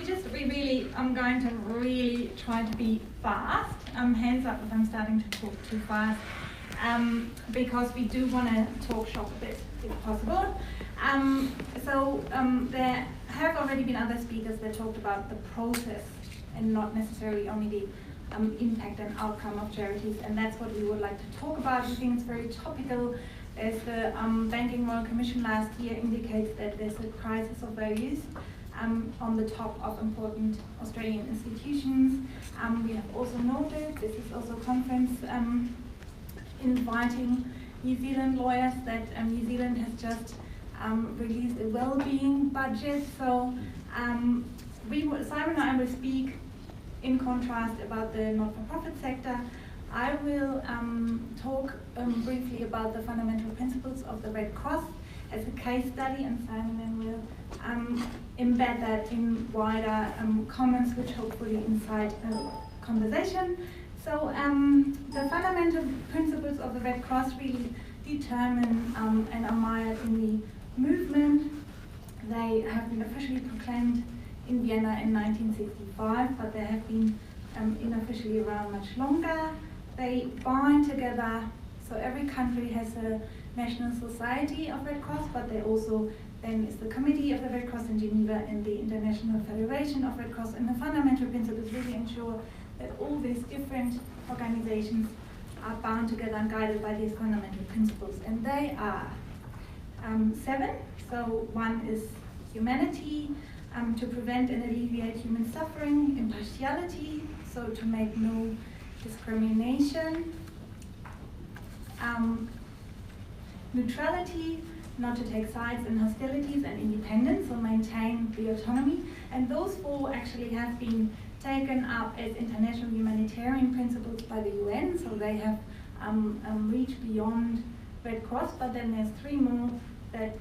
I'm going to really try to be fast. Hands up if I'm starting to talk too fast, because we do want to talk shop a bit if possible. There have already been other speakers that talked about the process and not necessarily only the impact and outcome of charities, and that's what we would like to talk about. We think it's very topical. As the Banking Royal Commission last year indicates that there's a crisis of values on the top of important Australian institutions. We have also noted, this is also a conference inviting New Zealand lawyers, that New Zealand has just released a well-being budget. So Simon and I will speak in contrast about the not-for-profit sector. I will talk briefly about the fundamental principles of the Red Cross as a case study, and Simon then will embed that in wider comments which hopefully incite a conversation. So the fundamental principles of the Red Cross really determine and are mired in the movement. They have been officially proclaimed in Vienna in 1965, but they have been unofficially around much longer. They bind together, so every country has a national society of Red Cross, but they also then is the Committee of the Red Cross in Geneva and the International Federation of Red Cross, and the fundamental principles really ensure that all these different organizations are bound together and guided by these fundamental principles. And they are 7. So one is humanity, to prevent and alleviate human suffering; impartiality, so to make no discrimination; neutrality, not to take sides in hostilities; and independence, so maintain the autonomy. And those 4 actually have been taken up as international humanitarian principles by the UN, so they have reached beyond Red Cross. But then there's 3 more that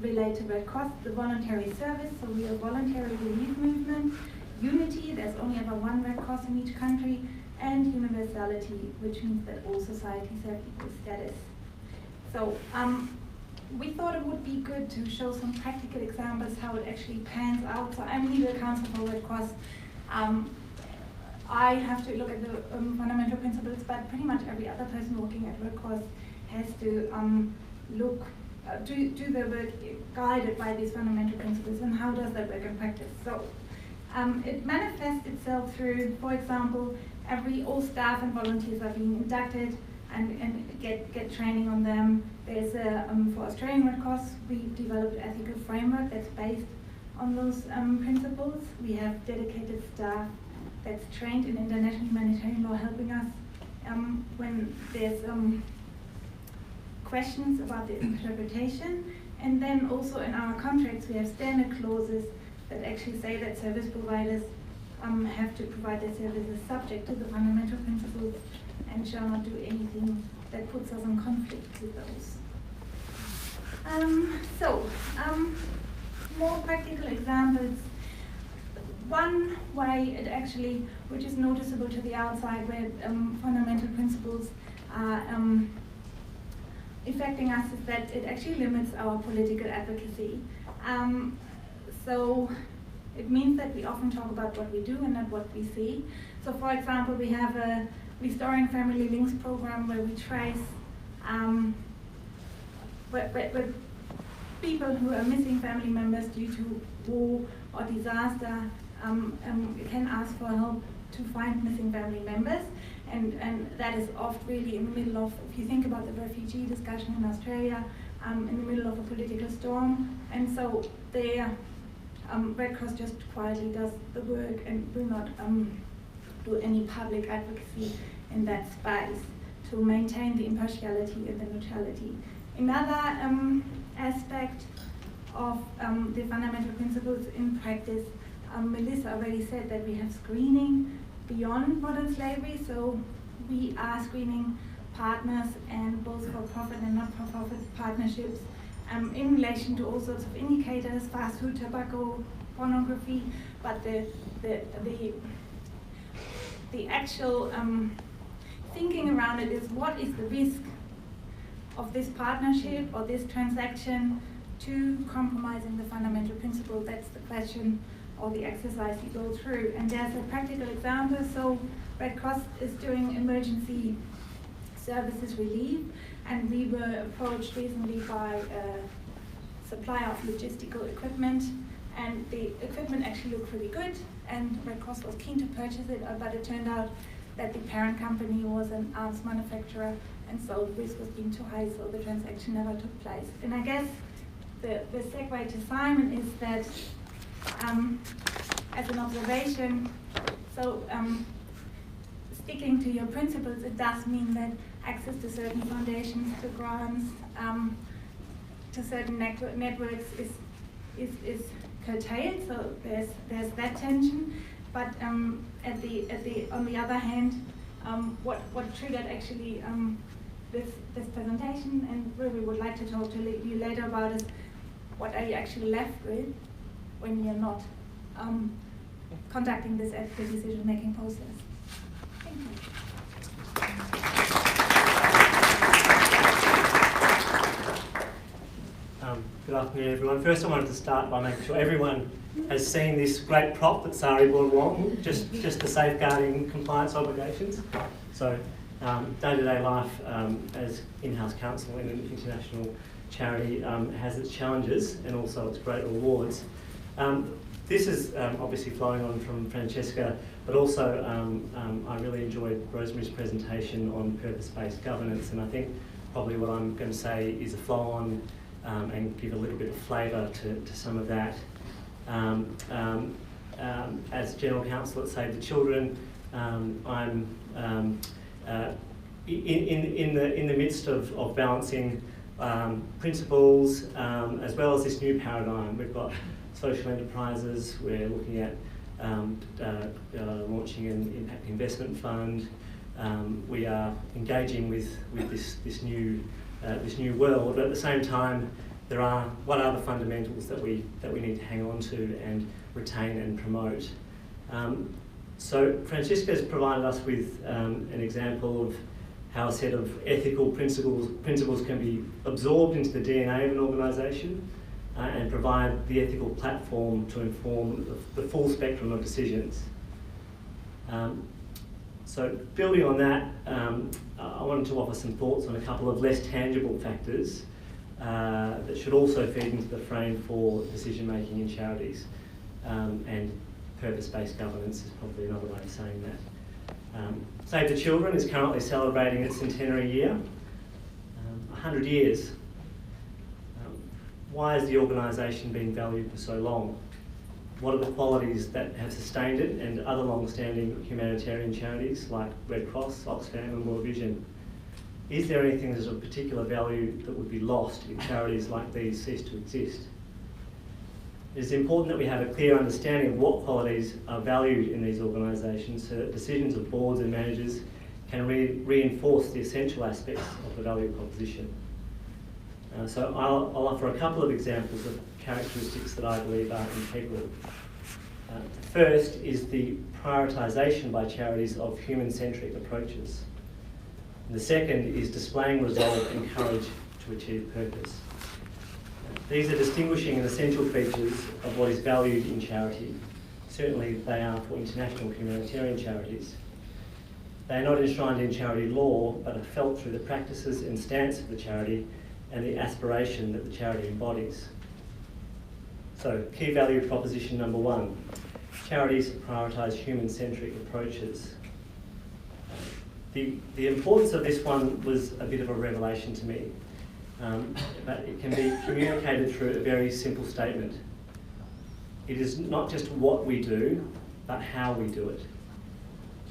relate to Red Cross: the voluntary service, so we are a voluntary relief movement; unity, there's only ever one Red Cross in each country; and universality, which means that all societies have equal status. So we thought it would be good to show some practical examples how it actually pans out. So I'm legal counsel for Red Cross. I have to look at the fundamental principles, but pretty much every other person working at Red Cross has to do the work guided by these fundamental principles. And how does that work in practice? So it manifests itself through, for example, all staff and volunteers are being inducted and get training on them. There's for Australian Red Cross, we developed an ethical framework that's based on those principles. We have dedicated staff that's trained in international humanitarian law, helping us when there's questions about the interpretation. And then also in our contracts, we have standard clauses that actually say that service providers have to provide their services subject to the fundamental principles and shall not do anything that puts us in conflict with those. More practical examples. One way it actually, which is noticeable to the outside, where fundamental principles are affecting us, is that it actually limits our political advocacy. So it means that we often talk about what we do and not what we see. So for example, we have a Restoring Family Links program where we trace where people who are missing family members due to war or disaster can ask for help to find missing family members. And that is oft really in the middle of, if you think about the refugee discussion in Australia, in the middle of a political storm. And so there, Red Cross just quietly does the work and will not do any public advocacy in that space to maintain the impartiality and the neutrality. Another aspect of the fundamental principles in practice, Melissa already said that we have screening beyond modern slavery, so we are screening partners and both for-profit and not-for-profit partnerships in relation to all sorts of indicators: fast food, tobacco, pornography. But the actual thinking around it is, what is the risk of this partnership or this transaction to compromising the fundamental principle. That's the question or the exercise you go through. And there's a practical example. So Red Cross is doing emergency services relief, and we were approached recently by a supplier of logistical equipment, and the equipment actually looked pretty good, and Red Cross was keen to purchase it, but it turned out that the parent company was an arms manufacturer, and so the risk was being too high, so the transaction never took place. And I guess the segue to Simon is that as an observation, so sticking to your principles, it does mean that access to certain foundations, to grants, to certain networks is curtailed. So there's that tension. But on the other hand, what triggered actually this presentation, and where we would like to talk to you later about, is what are you actually left with when you're not conducting this ethical decision-making process. Thank you. Good afternoon, everyone. First, I wanted to start by making sure everyone has seen this great prop that Sari brought along, just the safeguarding compliance obligations. So, day-to-day life as in-house counsel in an international charity has its challenges and also its great rewards. This is obviously flowing on from Francesca, but also I really enjoyed Rosemary's presentation on purpose-based governance, and I think probably what I'm going to say is a flow-on and give a little bit of flavour to some of that. As General Counsel at Save the Children, I'm in the midst of balancing principles as well as this new paradigm. We've got social enterprises, we're looking at launching an impact investment fund. We are engaging with this new world, but at the same time, what are the fundamentals that we need to hang on to and retain and promote? So Francesca has provided us with an example of how a set of ethical principles can be absorbed into the DNA of an organisation and provide the ethical platform to inform the full spectrum of decisions. So building on that, I wanted to offer some thoughts on a couple of less tangible factors that should also feed into the frame for decision-making in charities. And purpose-based governance is probably another way of saying that. Save the Children is currently celebrating its centenary year, 100 years. Why has the organisation been valued for so long? What are the qualities that have sustained it and other long-standing humanitarian charities like Red Cross, Oxfam and World Vision? Is there anything that's of particular value that would be lost if charities like these cease to exist? It is important that we have a clear understanding of what qualities are valued in these organisations so that decisions of boards and managers can reinforce the essential aspects of the value proposition. So I'll offer a couple of examples of characteristics that I believe are integral. The first is the prioritisation by charities of human-centric approaches. And the second is displaying resolve and courage to achieve purpose. These are distinguishing and essential features of what is valued in charity. Certainly they are for international humanitarian charities. They are not enshrined in charity law, but are felt through the practices and stance of the charity and the aspiration that the charity embodies. So, key value proposition number one, charities prioritise human-centric approaches. The importance of this one was a bit of a revelation to me, but it can be communicated through a very simple statement. It is not just what we do, but how we do it.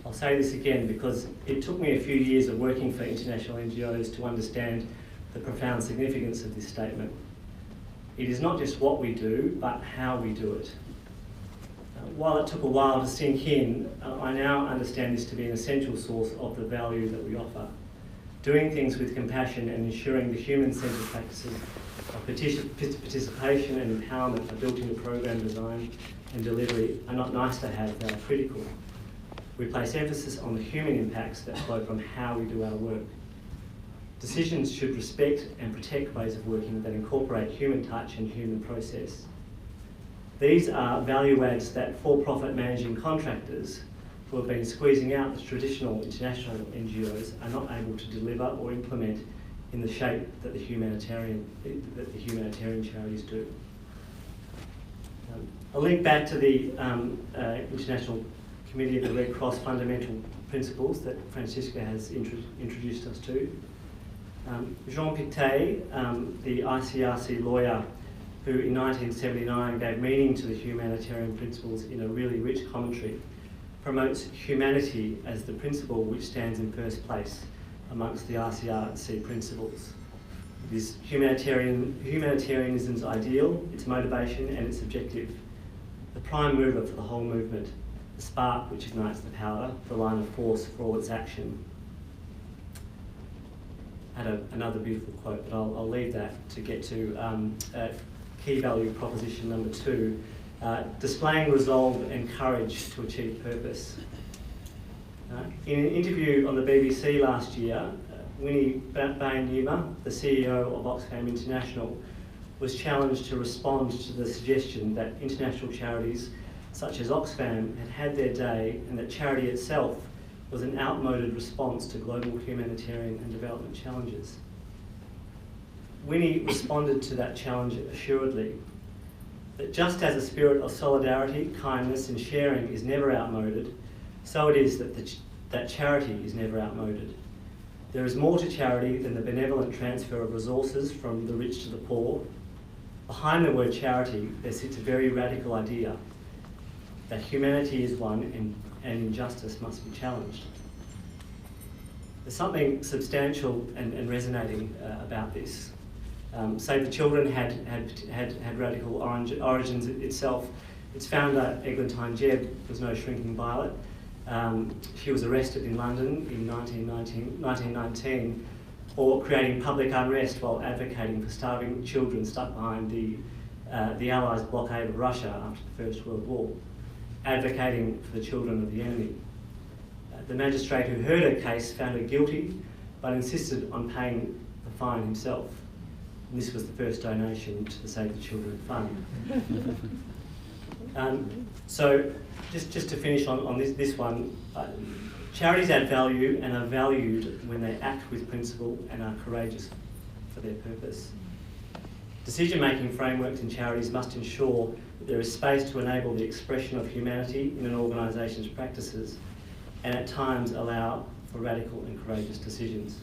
I'll say this again because it took me a few years of working for international NGOs to understand the profound significance of this statement. It is not just what we do, but how we do it. While it took a while to sink in, I now understand this to be an essential source of the value that we offer. Doing things with compassion and ensuring the human-centred practices of participation and empowerment are built into program design and delivery are not nice to have, they are critical. We place emphasis on the human impacts that flow from how we do our work. Decisions should respect and protect ways of working that incorporate human touch and human process. These are value adds that for-profit managing contractors who have been squeezing out the traditional international NGOs are not able to deliver or implement in the shape that the humanitarian charities do. A link back to the International Committee of the Red Cross fundamental principles that Francisca has introduced us to. Jean Pictet, the ICRC lawyer who in 1979 gave meaning to the humanitarian principles in a really rich commentary, promotes humanity as the principle which stands in first place amongst the ICRC principles. It is humanitarianism's ideal, its motivation and its objective, the prime mover for the whole movement, the spark which ignites the powder, the line of force for all its action. I had another beautiful quote, but I'll leave that to get to key value proposition number 2, displaying resolve and courage to achieve purpose. In an interview on the BBC last year, Winnie Bain-Newman, the CEO of Oxfam International, was challenged to respond to the suggestion that international charities such as Oxfam had had their day and that charity itself was an outmoded response to global humanitarian and development challenges. Winnie responded to that challenge assuredly, that just as a spirit of solidarity, kindness and sharing is never outmoded, so it is that charity is never outmoded. There is more to charity than the benevolent transfer of resources from the rich to the poor. Behind the word charity, there sits a very radical idea that humanity is one and injustice must be challenged. There's something substantial and resonating about this. Save the Children had radical origins itself. Its founder, Eglantine Jebb, was no shrinking violet. She was arrested in London in 1919 for creating public unrest while advocating for starving children stuck behind the Allies' blockade of Russia after the First World War, advocating for the children of the enemy. The magistrate who heard her case found her guilty, but insisted on paying the fine himself. And this was the first donation to the Save the Children Fund. So just to finish on this one, charities add value and are valued when they act with principle and are courageous for their purpose. Decision-making frameworks in charities must ensure that there is space to enable the expression of humanity in an organisation's practices and at times allow for radical and courageous decisions.